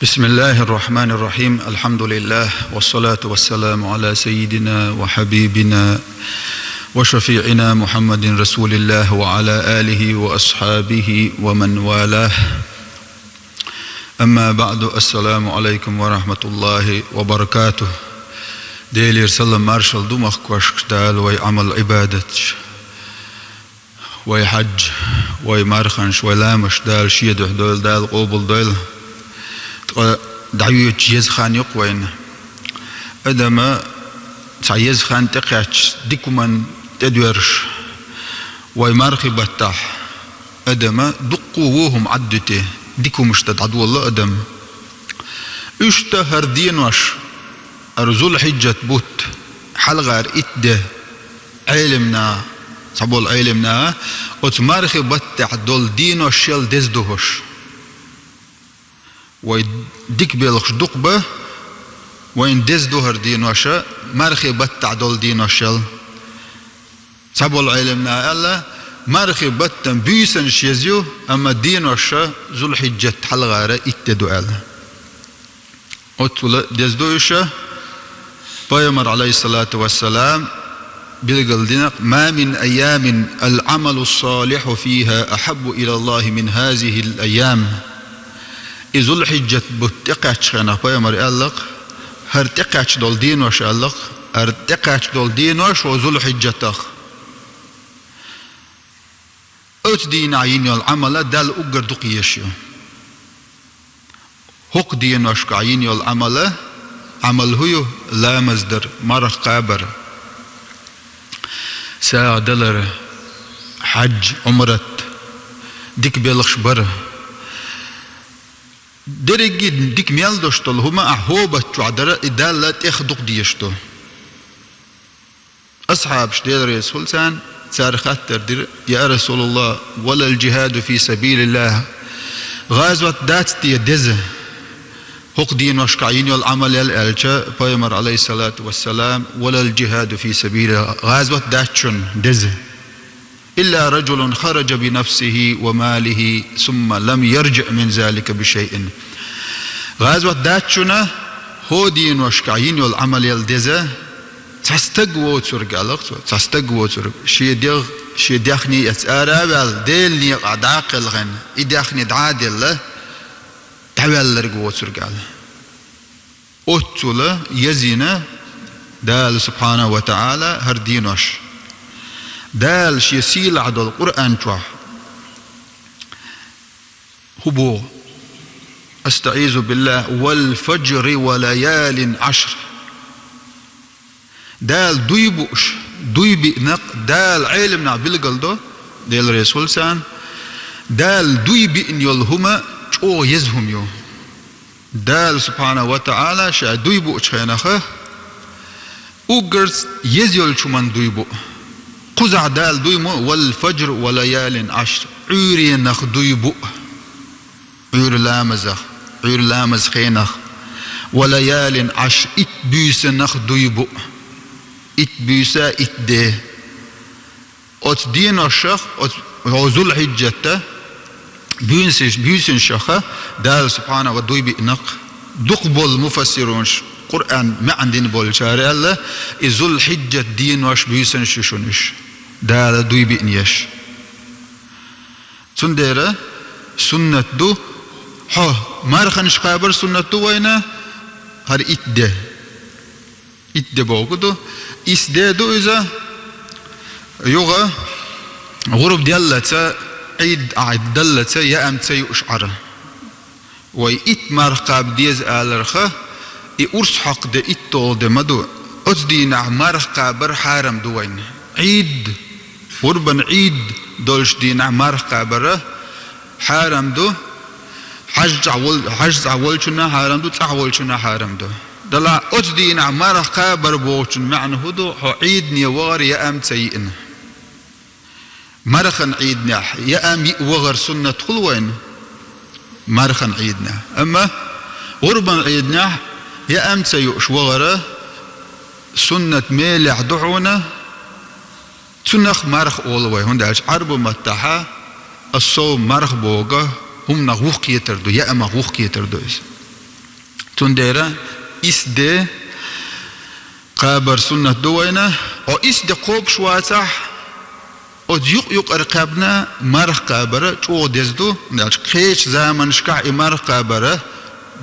بسم الله الرحمن الرحيم. الحمد لله والصلاة والسلام على سيدنا وحبيبنا وشفيعنا محمد رسول الله وعلى آله وأصحابه ومن والاه. أما بعد، السلام عليكم ورحمة الله وبركاته. ديلير سلم مارشال دومخ كوشكتال وي عمل عبادة وي حج وي مارخنش وي لامش دال شيدح دول دال قوبل دول دعوية يزخان يقوين أدما يزخان تقعش ديكمان تدورش وي مارخي بطاح أدما دقووهم عدته ديكو مش تدعدو الله أدم اشتهر دينوش أرزول حجة بوت حلغار إتده علمنا صبول علمنا وتمارخي بطاح دول دينوش يل دزدوهش ويديك بيلخش دقبة وين دزدوهر دينوشا مارخي بطاح دول دينوشل صبول علمنا ألا مارخي بطن بيسن شيزيو أما دينوشا ذو الحجة حلغار إتدو ألا أتولا دزدوشا بيامر عليه الصلاة والسلام بلغل دينك ما من أيام العمل الصالح فيها أحب إلى الله من هذه الأيام. إذ الحجة بتقعش خنا بيامر ألق هرتقعش دول دينوش ألق هرتقعش دول دينوش وذو الحجة تخ أت دين عيني العمل دال أجر دقيشيو هق دينوش كعيني العمل عمل هو لا مصدر مرخ قابر ساعة دلر حج عمرت ديك بيلخش بر درجي ديك ميلدوشتول هما أحوبة تعدرا إدالة إخدق ديشتو أصحاب شدير رسول سان سارخات تردير يا رسول الله ولا الجهاد في سبيل الله غازوة داتي دزه هق دين وشكعين والعمل الألشا بيامر عليه الصلاة والسلام ولا الجهاد في سبيل الله غازوة داتشن دزه إلا رجل خرج بنفسه وماله ثم لم يرجع من ذلك بشيء غازوة داتشنا هو دين وشكعين والعمل الدزه تستقوى ترقالق تستقوى ترق شي داخني يتأرابل ديلني عداقل غن إداخني دعادل له تعال لرقوة ترقال أتولا يزينا دال سبحانه وتعالى هردينوش دال شي سيل عدو القرآن توح هبو أستعيذ بالله والفجر وليال عشر دال دويبوش دويبي نق دال علمنا بالقلدو دال رسول سان دال دويبي إن يلهما أو يزهم يو دال سبحانه وتعالى شا دويبو اشخيناخه اوغرز يزيول شمان دويبو قزع دال دويمو والفجر وليال عشر عوري نخ دويبو عور لامز خينخ وليال عشر اتبوس نخ دويبو اتبوسا اتده ات دين الشخ ات ذو الحجة بيسن شخة دال سبحانه ودوي بإنق دقبل مفسرون قرآن ما عندنا بول شارع الله إذو الحجة دين وش بيسن ششونش دال دوي بإنيش سندرة سنة دو ها مارخنش قابر سنة دو وينا هر إتده بوكدو إسده دو إذا يوغا غرب ديالة عيد دلته يا أم تي أشعر ويت مرقب ديز آلرخه يورس حق ده إتول ده مدو أتدينا مرقبر حرم دوين عيد وربن عيد دولش دينا مرقبره حرم دو حج عول شنا حرم دو تعول شنا حرم دو دلا أتدينا مرقبر بوشن معنى هدو عيد نيوار يا أم تيئن مرخن عيدنا يا أم وغر سنة خلوين مرخن عيدنا أما غربا عيدنا يا أم سيؤش وغر سنة ميلع دعونا سنخ مرخ أولوي هندعش عرب متاحة الصوم مرخ بوغا هم نغوخ يتردو يا أما غوخ يتردو تنديرا إسد قابر سنة دوينة أو إسد قوب شواتح أو يق أرقابنا مرخ قابرة شو دزدو نالش خيش زمن شكع مرخ قابرة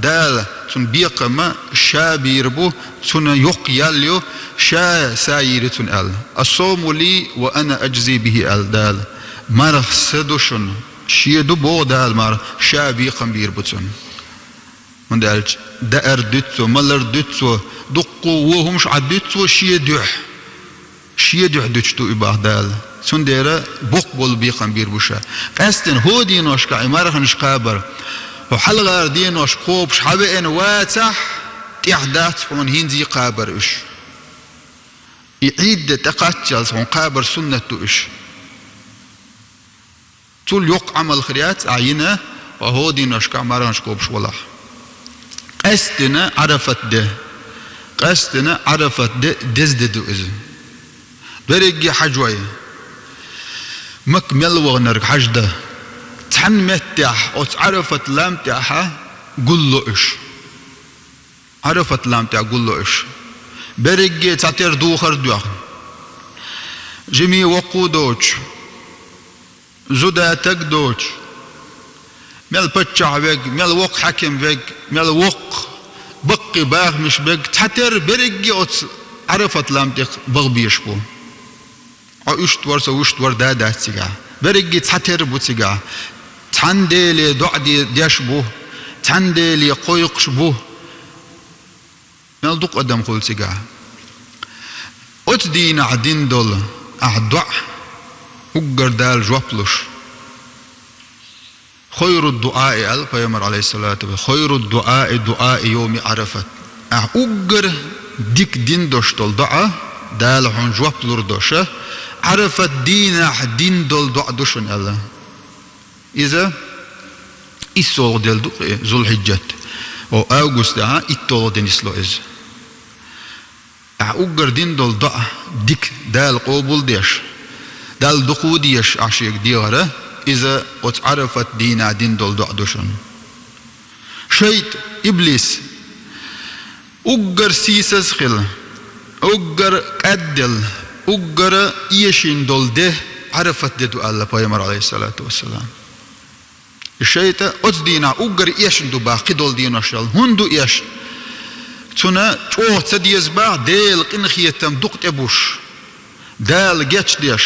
دال تون بيقما شا بيربو تون يق ياليو شا ساير تون ال الصوم لي وأنا أجزي به ال دال مرخ سدوشن شيدو بو دال مرخ شا بيقم بيربو تون من دالش دأر دتسو ملر دتسو دقو وهمش عدتسو شيدح دتشتو إباه دال سنديرا بقبل بيقم بيربوشا قاستن هو دينوش كعمارخنش قابر وحلغار دينوش قوبش حبئن واتح تعدات حون هنزي قابر إش يعيد تقاتل حون قابر سنة إش تول يق عمل خريات عينة وهو دينوش كعمارخنش قوبش والله قاستنا عرفت ده دزددو إذن برجي حجوي مكمل وغنرك حجده تحن متح أو عرفت لام تاعها قل له إيش عرفت لام تاع قل له إيش برجي تعتير دوخر دوخ جمي وقودوش زوداتك دوش مال بتشع بيج مال وق حكم بيج مال وق بقي باغ مش بيج تعتير برجي أو عرفت لام تاع بغبيشبو أو وشتور دادا تيجا برجي تحتر بوتيجا تندلي دعدي ديشبو تندلي قويقشبو نلدق قدام قول تيجا أتدين عدين دول أعدع أجر دال جوابلوش خير الدعاء البيامر عليه الصلاة والسلام خير الدعاء دعاء يوم عرفت أجر ديك دين دوش دول دعاء دال عن جوابلور دوشه عرفت دين دول دوشن الله إذا إسوغ دل دو ذو الحجة أو أغسطس إتوغ دنسلو إذ أغر دين دول ديك دال قبول ديش دال دقو ديش عشيق ديغرة إذا عرفت دين دول دوشن شيط إبليس أغر سيسس خل أغر قدل أجر يشين دول ده عرفت ده الله بيامر عليه الصلاة والسلام الشيطة أتدينا أجر يشين دو باقي دول دينا شال هندو يش تنا توه تديز با ديل قنخيتم دقت أبوش دال جاتش ديش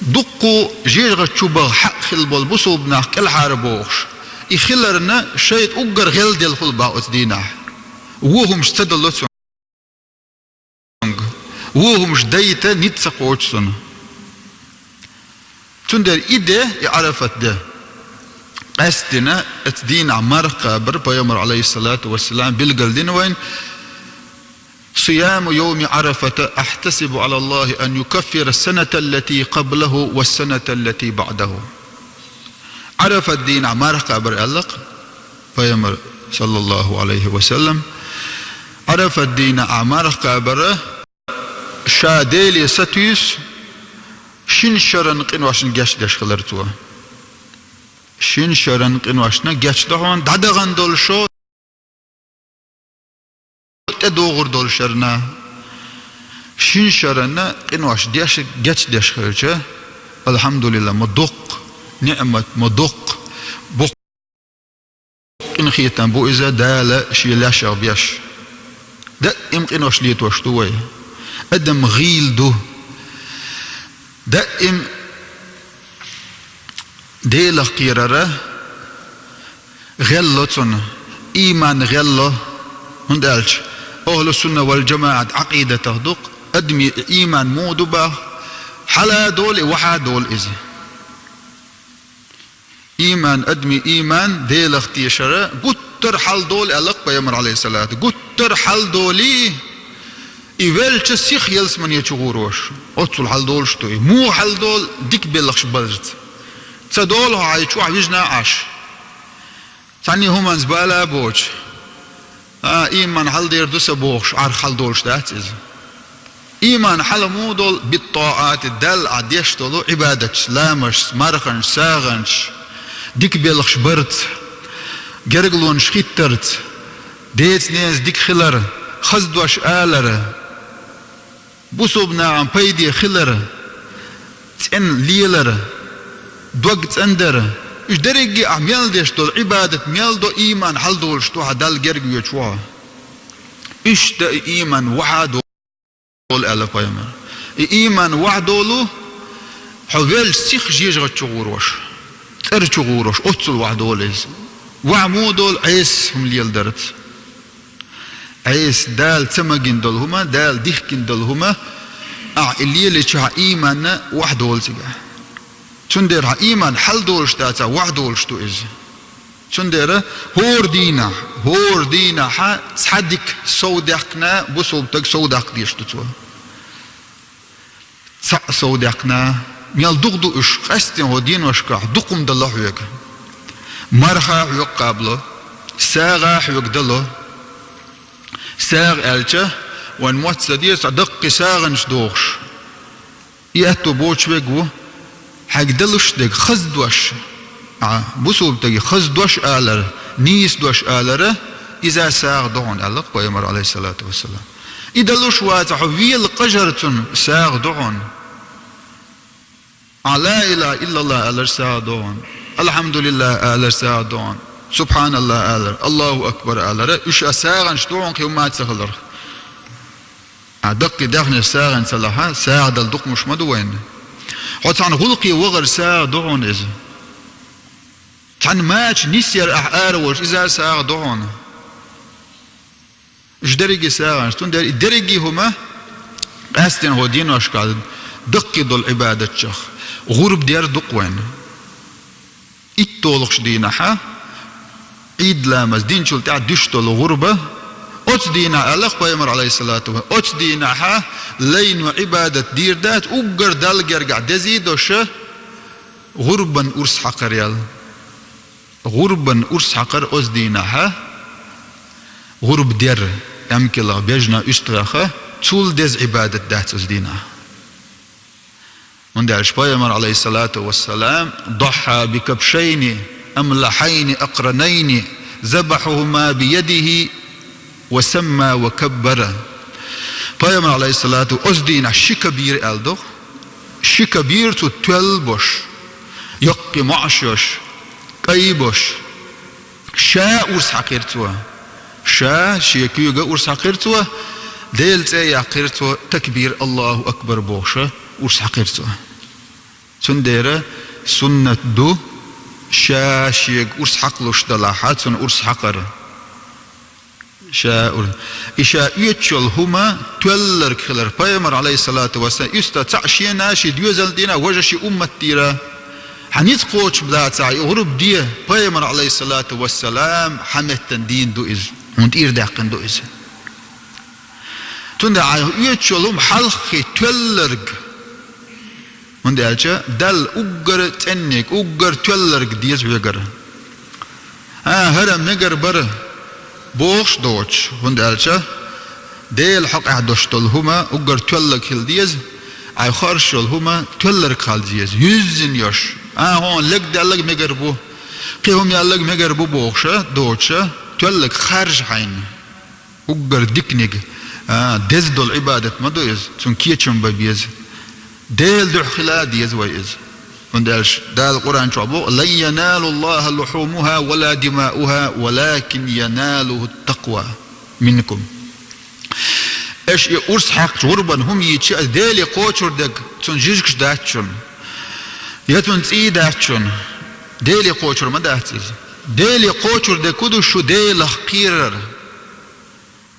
دقو جيغ تشوبغ حق خلبول بصوبنا كل حاربوش يخلرنا الشيط أجر غل ديل خلبا أتدينا وهم استدلوا وهو مش دايته نتسقوتشون تندر إيده يعرفت ده أستنا الدين عمر قابر بيامر عليه الصلاة والسلام بالقلدين وين صيام يوم عرفة أحتسب على الله أن يكفر السنة التي قبله والسنة التي بعده عرف الدين عمر قابر ألق بيامر صلى الله عليه وسلم عرف الدين عمر قابر شاديلي ستيس شين شرن قنواشن جاش داش خلرتوا شين شرن قنواشنا جاش دهون دادغان دول شو تدوغر دول شرنا شين شرنا قنواش داش جاش داش خلرتوا الحمد لله مدق نعمة مدق بق قنخيتان بو إذا دال شي لا شابيش ده يمكن واش ليت واش توي أدم غيل دو دائم ديلا قيرارة غلطن إيمان غلط هندالش أهل السنة والجماعة عقيدة تهدق أدمي إيمان مودبا حلا دول وحا دول إزي إيمان أدمي إيمان ديلا اختيشرة قطر حل دول ألق بيامر عليه الصلاة قطر حل دولي إيوالش سيخ يلس من يتشغوروش أتصل حل دول شتوي مو حل دول ديك بيلخش بلجت تدول هايتشو عويجنا عاش تاني هما زبالة بوش إيمان حل دير دوس بوش عار حل دولش داتز إيمان حل مو دول بالطاعات الدل عديش دولو عبادتش لامش مرخنش ساغنش ديك بيلخش برت gerglon schittert, deets nees dik khiller, خزدوش آلر بوسوبنا عم بيدي خلر تن ليلر دوغ تندر إيش درجة عميل ديش دول عبادة ميل دو إيمان حل دول شتو هدال جرج يشوا إيش دا إيمان وحدول ألا فايمر إيمان وحدولو حوال سيخ جيجة تشغوروش تر تشغوروش أتصل وحدوليز وعمودول عيس هم ليل درت عيس دال تمجن دول هما دال ديخكن دول هما اللي اللي شها إيمان وحدول سجى شندر إيمان حل دول شتاتا وحدول شتو إز شندر هور دينا ها صدق صودقنا بصوبتك صودق ديش تتوا صودقنا ميال دغدو إش قستن هو دين وشكا دقم دالله ويك مرخا ويك قابله ساغا ويك دالله ساغ ألچه وان موت سديس دق ساغنش دوغش يأتو بوش بيقو حق دلوش دق خزدوش بوسوب تجي خزدوش آلر نيس دوش آلر إذا ساغ دعون ألق ويمر عليه الصلاة والسلام إدلوش واتح ويل قجرتن ساغ دعون لا إله إلا الله ألر ساغ دعون الحمد لله ألر ساغ دعون سبحان الله ألر الله أكبر ألر إيش أساغن شتوعن كيومات سخلر دق دفن ساغن سلاها ساغ دل دق مش مدوين حتى غلقي وغر ساغ دعون إذا تان ماتش نسير أحقار إذا ساغ دعون إيش درجي ساغن شتون درجي هما أستن هو دين واشكال دق دل عبادة شخ غرب دير دق وين إتولقش دينها عيد لامز دين شلت عدشتو الغربة أتش دينا الله قيمر عليه الصلاة والسلام أتش دينها لين وعبادة دير دات أجر دالجر قاعد يزيدوش غربا أرس حقر يال غربا أرس حقر أتش دينها غرب دير أمكلا بيجنا أستراخة طول دز عبادة دات أتش دينها من دعش قيمر عليه الصلاة والسلام ضحى بكبشين أملحين أقرنين ذبحهما بيده وسمى وكبر قيمر عليه الصلاة والسلام شكبير ألدو شكبير تتولبوش يقي معشوش قيبوش شاء أرس حقيرتوا شاء شيكيوغا أرس حقيرتوا ديلت يا حقيرتوا تكبير الله أكبر بوشة أرس حقيرتوا سنديرة سنة دو شاشيق أرس حقلوش دلاحات سن أرس حقر شاء إشاء يتشل هما تولر كخلر بيمر عليه الصلاة والسلام يستا تعشي ناشي ديوزل دينا وجشي أمة تيرا حنيت قوش بلا تعي غرب ديه بيمر عليه الصلاة والسلام حمتن دين دو إز وانت إرداقن دو إز تندع يتشل هم حلقي تولرق من دالچه دل اوگر تنك اوگر تولرگ ديز ويگر هرم نگر بر بوش دوچ من دالچه ديل حق احدشتل هما اوگر تولرگ هل ديز اي خارشل هما تولرگ خال ديز يزن يش هون لگ دلگ مگر بو قيهم يالگ مگر بو بوشه دوچه تولرگ خارج حين اوگر ديكنيگ دز دول عبادت ما دويز چون كيچم ببيز ديل دو خلا ديز ويز وندالش دال القرآن شعبو لن ينال الله لحومها ولا دماؤها ولكن يناله التقوى منكم ايش يورس حق غربا هم يتشا ديل قوتشر دك تنجيجكش داتشون يتون تي داتشون ديل قوتشر ما داتيز ديل قوتشر دك كدو شو ديل خقيرر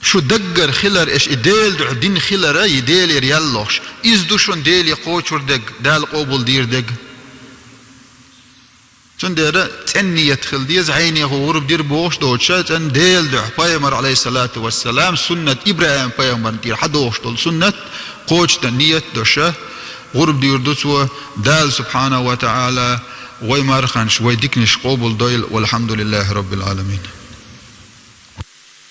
شو دقر خلر ايش ديل دو دين خلر يديل ريالوش إز دوشون ديل يقوشور دق دال قوبل دير دق شون دير تني يدخل ديز عيني غورب دير بوش دوشا تن ديل دو بيامر عليه الصلاة والسلام سنة إبراهيم بيامر دير حدوش دول سنة قوش تنية دوشا غورب دير دوسوا دال سبحانه وتعالى ويمارخنش ويدكنش قوبل دويل والحمد لله رب العالمين.